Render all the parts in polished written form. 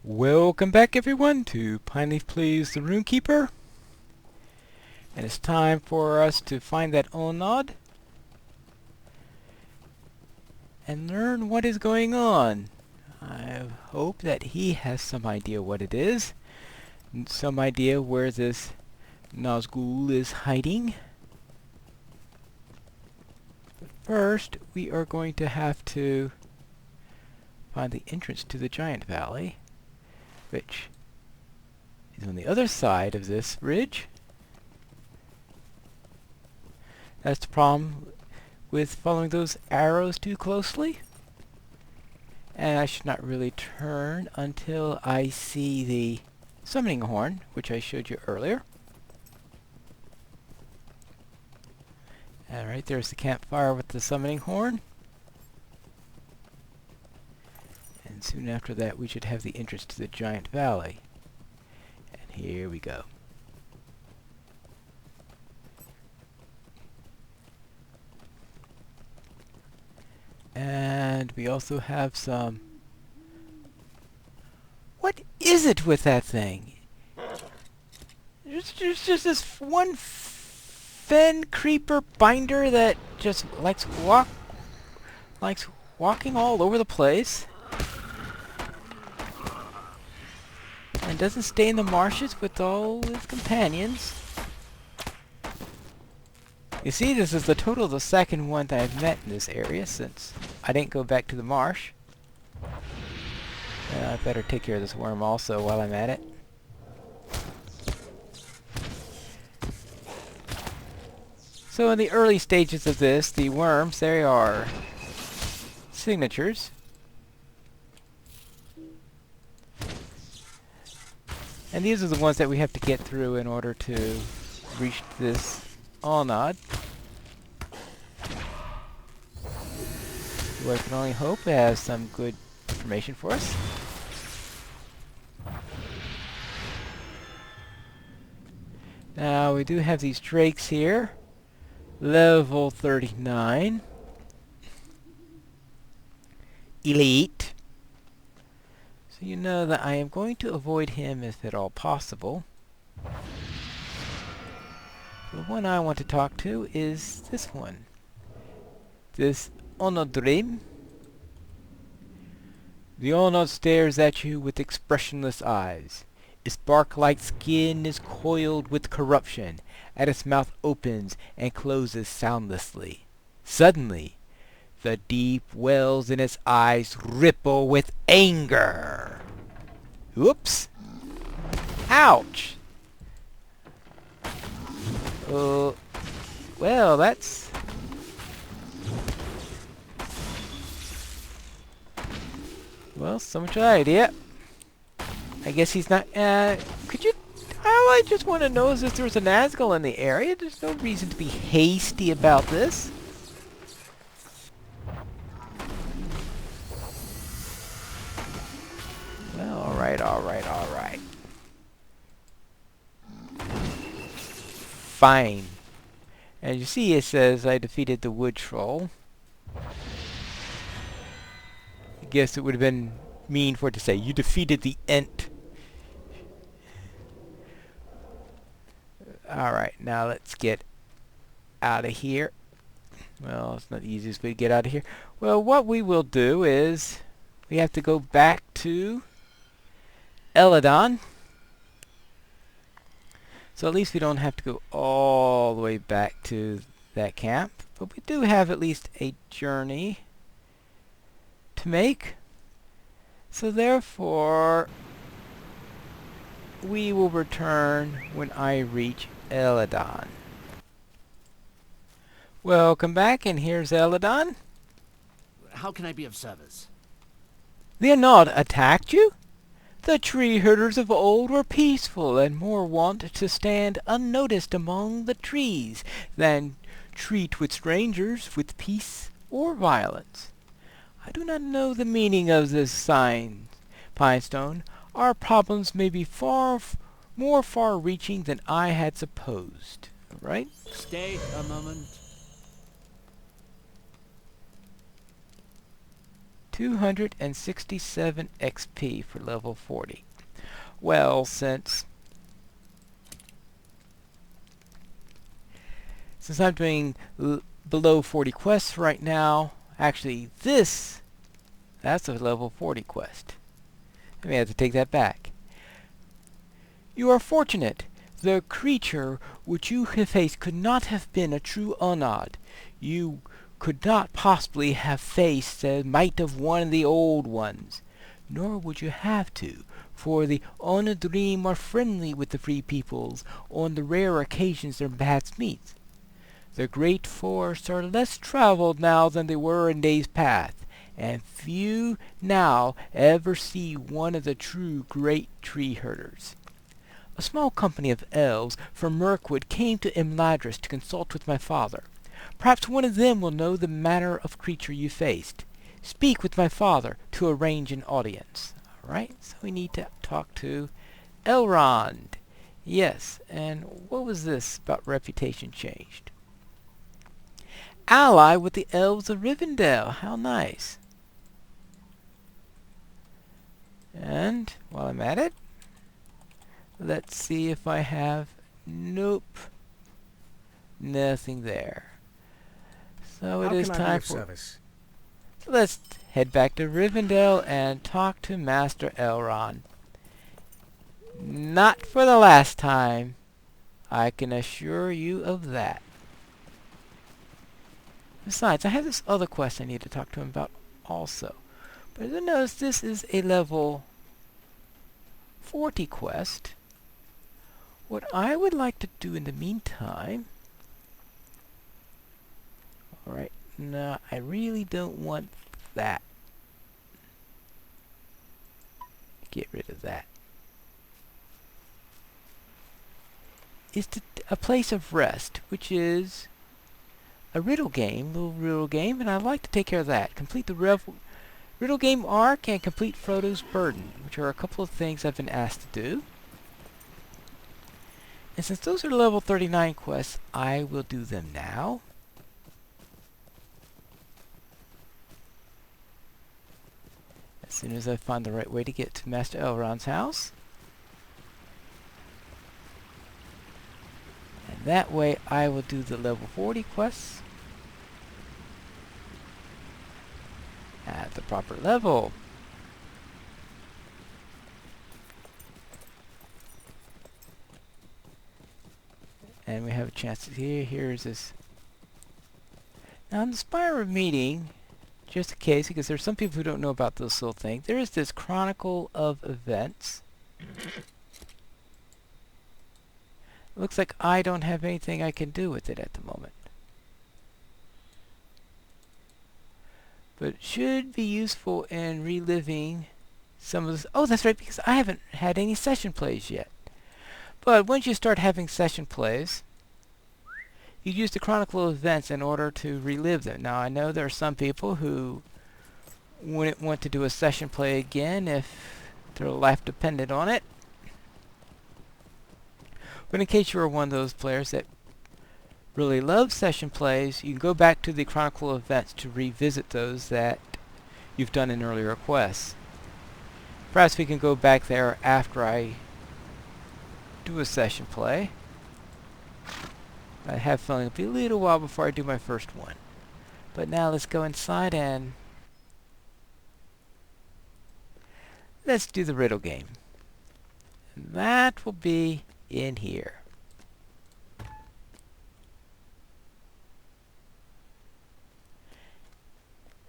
Welcome back everyone to Pineleaf Plays the Rune-keeper. And it's time for us to find that Elrond and learn what is going on. I hope that he has some idea what it is, and some idea where this Nazgul is hiding. But first, we are going to have to find the entrance to the Giant Valley, which is on the other side of this ridge. That's the problem with following those arrows too closely. And I should not really turn until I see the summoning horn, which I showed you earlier. Alright, there's the campfire with the summoning horn. And soon after that we should have the entrance to the Giant Valley. And here we go. And we also have some... What is it with that thing? There's just this one fen creeper binder that just likes walking all over the place. And doesn't stay in the marshes with all his companions. You see, this is the total of the second one that I've met in this area since I didn't go back to the marsh. I better take care of this worm also while I'm at it. So in the early stages of this, the worms, they are signatures. And these are the ones that we have to get through in order to reach this Elrond. Who I can only hope has some good information for us. Now we do have these drakes here. Level 39. Elite. So you know that I am going to avoid him if at all possible. The one I want to talk to is this one. This Elrond. The Elrond stares at you with expressionless eyes. Its bark-like skin is coiled with corruption, and its mouth opens and closes soundlessly. Suddenly, the deep wells in its eyes ripple with anger. Whoops! Ouch! Well, that's... Well, so much idea. I guess he's not, could you... All I just want to know is if there's a Nazgul in the area. There's no reason to be hasty about this. Well, alright. Fine. As you see, it says I defeated the wood troll. I guess it would have been mean for it to say you defeated the Ent. Alright, now let's get out of here. Well, it's not the easiest way to get out of here. Well, what we will do is we have to go back to Elrond. So at least we don't have to go all the way back to that camp. But we do have at least a journey to make. So therefore, we will return when I reach Elrond. Welcome back, and here's Elrond. How can I be of service? The Elrond attacked you? The tree herders of old were peaceful and more wont to stand unnoticed among the trees than treat with strangers with peace or violence. I do not know the meaning of this sign, Pinestone. Our problems may be more far-reaching than I had supposed. Right? Stay a moment. 267 XP for level 40. Well, since I'm doing below 40 quests right now, actually that's a level 40 quest. I may have to take that back. You are fortunate. The creature which you have faced could not have been a true Unod. You could not possibly have faced the might of one of the old ones. Nor would you have to, for the Onodrim are friendly with the free peoples on the rare occasions their paths meet. The great forests are less traveled now than they were in days past, and few now ever see one of the true great tree herders. A small company of elves from Mirkwood came to Imladris to consult with my father. Perhaps one of them will know the manner of creature you faced. Speak with my father to arrange an audience. Alright, so we need to talk to Elrond. Yes, and what was this about reputation changed? Ally with the elves of Rivendell. How nice. And while I'm at it, let's see if I have... Nope. Nothing there. So it is time for... So let's head back to Rivendell and talk to Master Elrond. Not for the last time. I can assure you of that. Besides, I have this other quest I need to talk to him about also. But as I notice, this is a level 40 quest. What I would like to do in the meantime... Alright, no, I really don't want that. Get rid of that. Is a place of rest, which is a little riddle game, and I'd like to take care of that. Complete the riddle game arc and complete Frodo's Burden, which are a couple of things I've been asked to do. And since those are level 39 quests, I will do them now. As soon as I find the right way to get to Master Elrond's house. And that way I will do the level 40 quests at the proper level. And we have a chance to see, here's this. Now in the Spire of Meeting, just in case, because there's some people who don't know about this little thing, there is this Chronicle of Events. Looks like I don't have anything I can do with it at the moment. But it should be useful in reliving some of this. Oh, that's right, because I haven't had any session plays yet. But once you start having session plays, you use the Chronicle of Events in order to relive them. Now, I know there are some people who wouldn't want to do a session play again if their life depended on it. But in case you are one of those players that really love session plays, you can go back to the Chronicle of Events to revisit those that you've done in earlier quests. Perhaps we can go back there after I do a session play. I have a feeling it'll be a little while before I do my first one. But now let's go inside and let's do the riddle game. And that will be in here.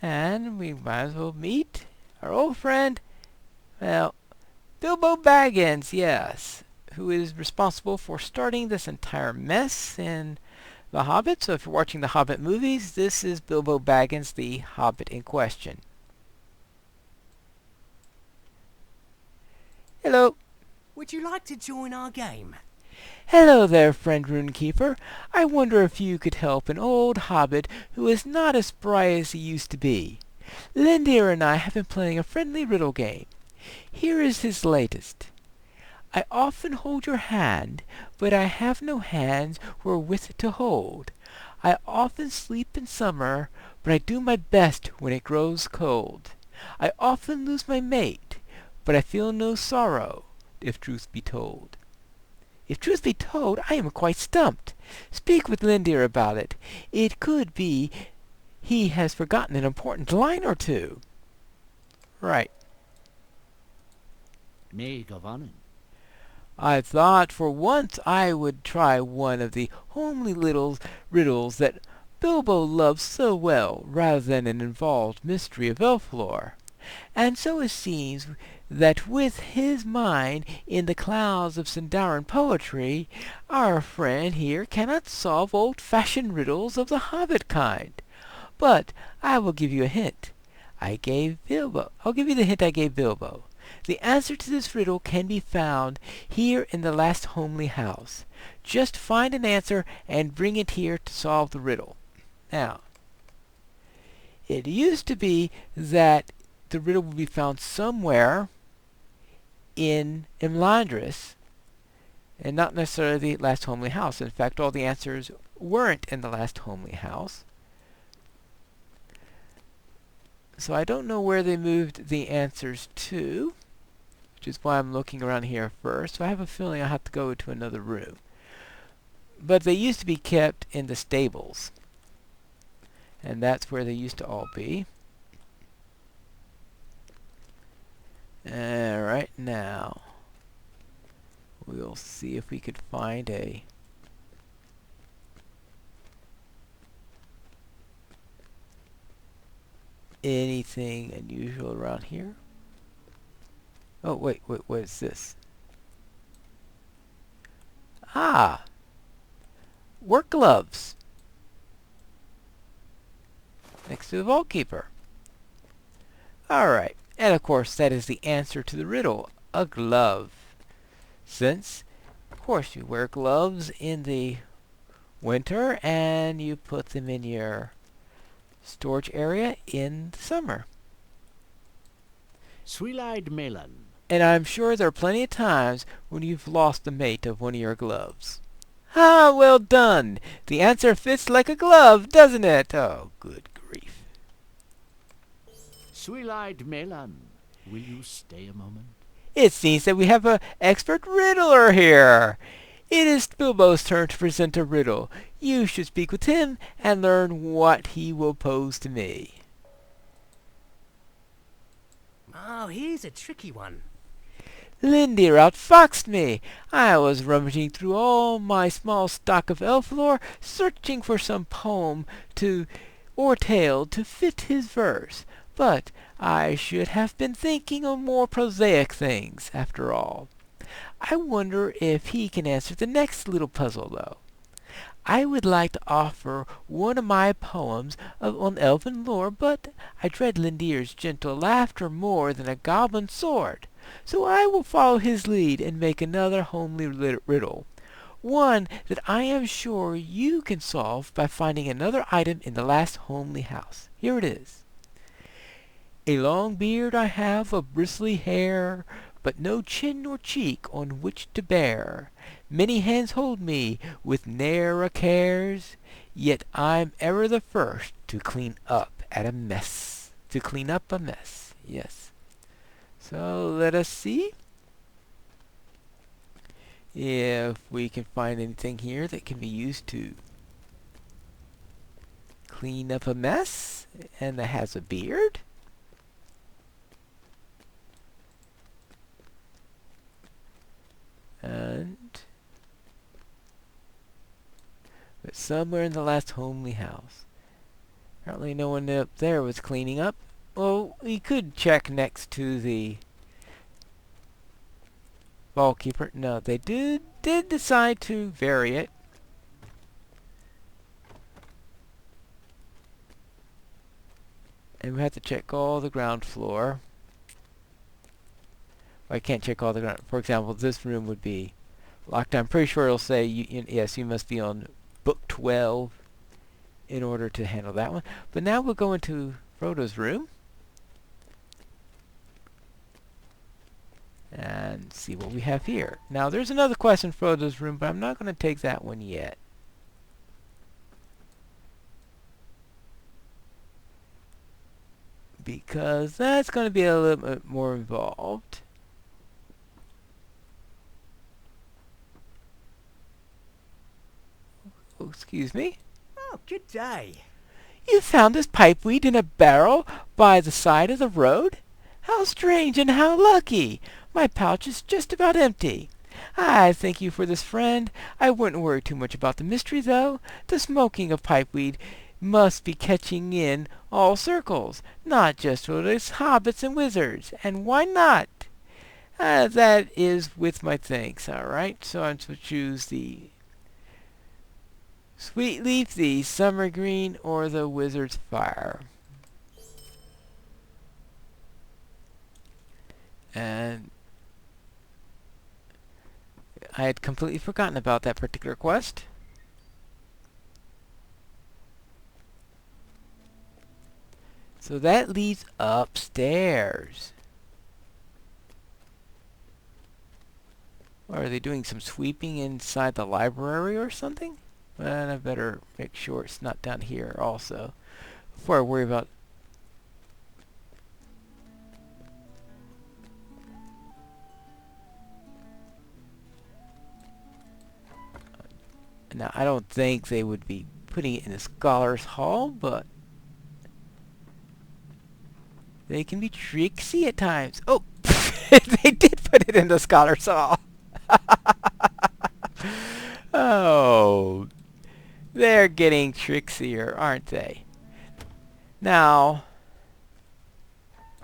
And we might as well meet our old friend, well, Bilbo Baggins, yes, who is responsible for starting this entire mess in The Hobbit. So if you're watching the Hobbit movies, this is Bilbo Baggins, the Hobbit in question. Hello. Would you like to join our game? Hello there, friend rune-keeper. I wonder if you could help an old hobbit who is not as spry as he used to be. Lindir and I have been playing a friendly riddle game. Here is his latest. I often hold your hand, but I have no hands wherewith to hold. I often sleep in summer, but I do my best when it grows cold. I often lose my mate, but I feel no sorrow, if truth be told. If truth be told, I am quite stumped. Speak with Lindir about it. It could be he has forgotten an important line or two. Right. Nay, Govanen. I thought for once I would try one of the homely little riddles that Bilbo loves so well, rather than an involved mystery of elf lore. And so it seems that with his mind in the clouds of Sindarin poetry, our friend here cannot solve old-fashioned riddles of the Hobbit kind. But I will give you a hint. I'll give you the hint I gave Bilbo. The answer to this riddle can be found here in the last homely house. Just find an answer and bring it here to solve the riddle. Now, it used to be that the riddle would be found somewhere in Imladris, and not necessarily the last homely house. In fact, all the answers weren't in the last homely house. So I don't know where they moved the answers to, which is why I'm looking around here first. So I have a feeling I'll have to go to another room. But they used to be kept in the stables, and that's where they used to all be. Right now, we'll see if we could find anything unusual around here. Oh, wait, what is this? Ah! Work gloves! Next to the vault keeper. Alright, and of course that is the answer to the riddle, a glove. Since, of course, you wear gloves in the winter and you put them in your storage area in the summer. Sweet-eyed Melon. And I'm sure there are plenty of times when you've lost the mate of one of your gloves. Ah, well done! The answer fits like a glove, doesn't it? Oh, good grief. Sweet-eyed Melon, will you stay a moment? It seems that we have an expert riddler here. It is Bilbo's turn to present a riddle. You should speak with him and learn what he will pose to me. Oh, here's a tricky one. Lindir outfoxed me. I was rummaging through all my small stock of elf lore, searching for some poem or tale to fit his verse. But I should have been thinking of more prosaic things, after all. I wonder if he can answer the next little puzzle, though. I would like to offer one of my poems on elven lore, but I dread Lindir's gentle laughter more than a goblin sword. So I will follow his lead and make another homely riddle. One that I am sure you can solve by finding another item in the last homely house. Here it is. A long beard I have of bristly hair, but no chin nor cheek on which to bear. Many hands hold me with ne'er a cares, yet I'm ever the first to clean up a mess. Yes. So let us see if we can find anything here that can be used to clean up a mess and that has a beard. But somewhere in the last homely house. Apparently no one up there was cleaning up. Well, we could check next to the vault keeper. No, they did decide to vary it. And we have to check all the ground floor. I can't check all the ground. For example, this room would be locked. I'm pretty sure it'll say, yes, you must be on book 12 in order to handle that one. But now we'll go into Frodo's room and see what we have here. Now, there's another quest in Frodo's room, but I'm not going to take that one yet. because that's going to be a little bit more involved. Oh, excuse me. Oh, good day. You found this pipeweed in a barrel by the side of the road? How strange and how lucky! My pouch is just about empty. I thank you for this, friend. I wouldn't worry too much about the mystery, though. The smoking of pipeweed must be catching in all circles, not just for us hobbits and wizards. And why not? That is with my thanks, all right? So I'm supposed to choose the sweet leaf, the summer green, or the wizard's fire. And I had completely forgotten about that particular quest. So that leads upstairs. Or are they doing some sweeping inside the library or something? Well, I better make sure it's not down here also, before I worry about... Now, I don't think they would be putting it in the Scholar's Hall, but they can be tricksy at times. Oh! They did put it in the Scholar's Hall! Oh! They're getting tricksier, aren't they? Now,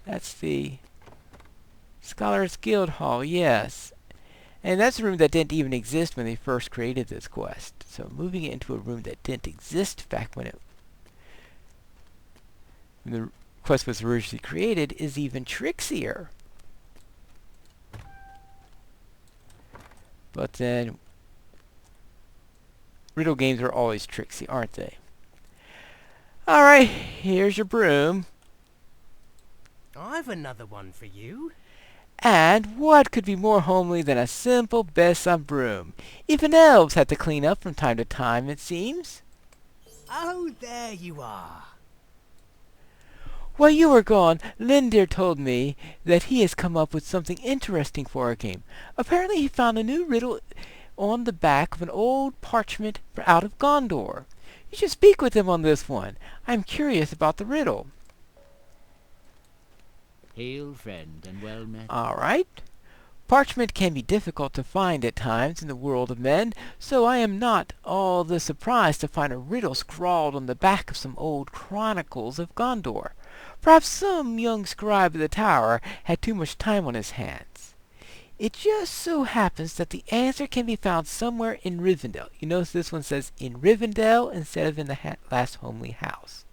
that's the Scholars Guild Hall, yes. And that's a room that didn't even exist when they first created this quest. So moving it into a room that didn't exist back when the quest was originally created is even tricksier. But then, riddle games are always tricksy, aren't they? Alright, here's your broom. I've another one for you. And what could be more homely than a simple bedside broom? Even elves have to clean up from time to time, it seems. Oh, there you are. While you were gone, Lindir told me that he has come up with something interesting for our game. Apparently he found a new riddle on the back of an old parchment out of Gondor. You should speak with him on this one. I'm curious about the riddle. Hail, friend, and well met. All right. Parchment can be difficult to find at times in the world of men, so I am not all the surprised to find a riddle scrawled on the back of some old chronicles of Gondor. Perhaps some young scribe of the tower had too much time on his hands. It just so happens that the answer can be found somewhere in Rivendell. You notice this one says in Rivendell instead of in the last homely house.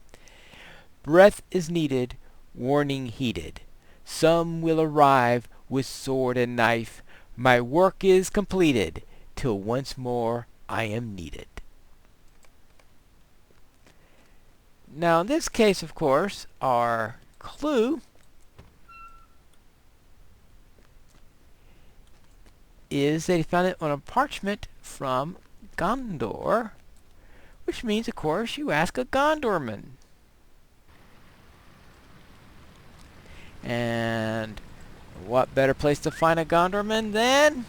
Breath is needed, warning heeded. Some will arrive with sword and knife. My work is completed, till once more I am needed. Now in this case, of course, our clue is that he found it on a parchment from Gondor, which means, of course, you ask a Gondorman. And what better place to find a Gondorman than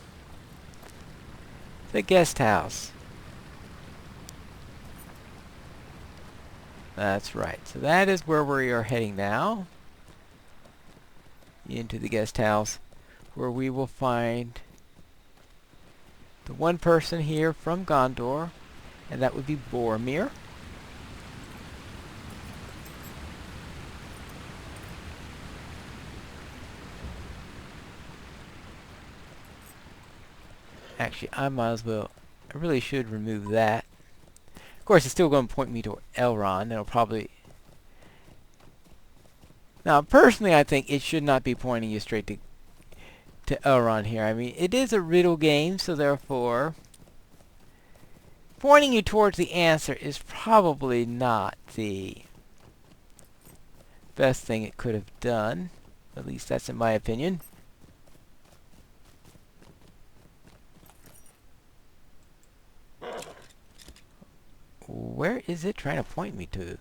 the guest house? That's right. So that is where we are heading now. Into the guest house, where we will find the one person here from Gondor, and that would be Boromir. Actually, I might as well, I really should remove that. Of course, it's still going to point me to Elrond. It'll probably... Now, personally, I think it should not be pointing you straight to Elrond here. I mean, it is a riddle game, so therefore, pointing you towards the answer is probably not the best thing it could have done. At least that's in my opinion. Where is it trying to point me to?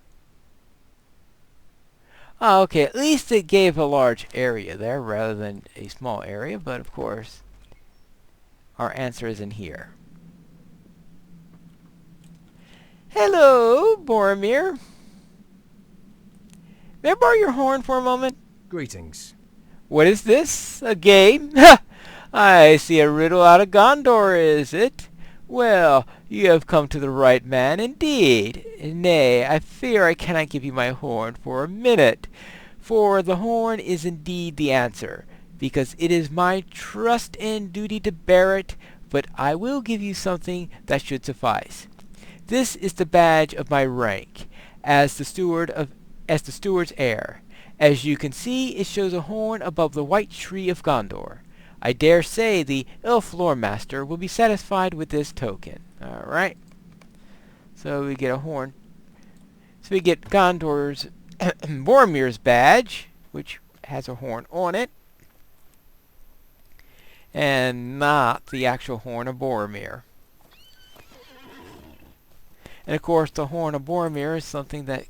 Oh, okay, at least it gave a large area there rather than a small area, but of course, our answer is in here. Hello, Boromir. May I borrow your horn for a moment? Greetings. What is this? A game? I see a riddle out of Gondor, is it? Well, you have come to the right man indeed. Nay, I fear I cannot give you my horn for a minute, for the horn is indeed the answer, because it is my trust and duty to bear it, but I will give you something that should suffice. This is the badge of my rank, as the steward's heir. As you can see, it shows a horn above the white tree of Gondor. I dare say the elf lore master will be satisfied with this token. Alright. So we get a horn. So we get Gondor's Boromir's badge, which has a horn on it. And not the actual horn of Boromir. And of course the horn of Boromir is something that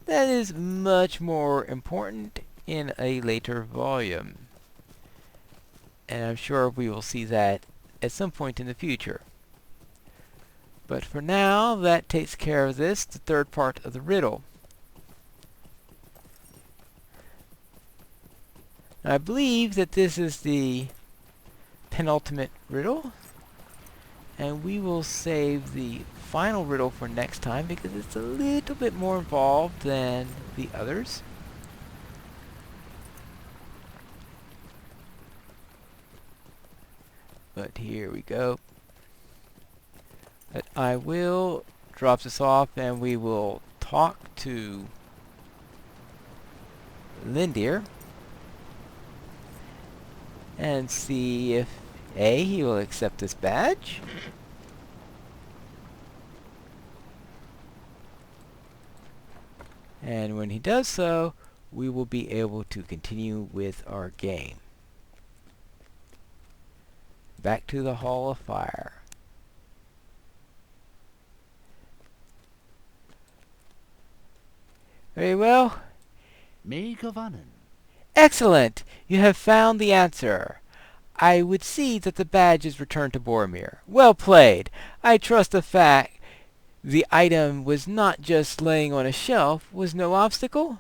is much more important in a later volume. And I'm sure we will see that at some point in the future. But for now, that takes care of this, the third part of the riddle. Now, I believe that this is the penultimate riddle. And we will save the final riddle for next time because it's a little bit more involved than the others. But here we go. But I will drop this off and we will talk to Lindir and see if A, he will accept this badge, and when he does so, we will be able to continue with our game. Back to the Hall of Fire. Very well. Make of Annen. Excellent! You have found the answer. I would see that the badge is returned to Boromir. Well played. I trust the fact the item was not just laying on a shelf was no obstacle.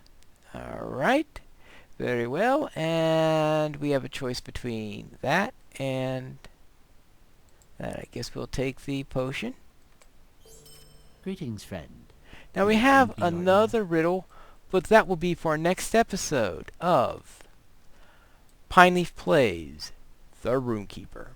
Alright. Very well. And we have a choice between that and that. I guess we'll take the potion. Greetings, friend. Now we have another riddle, but that will be for our next episode of Pineleaf Plays the Rune-Keeper.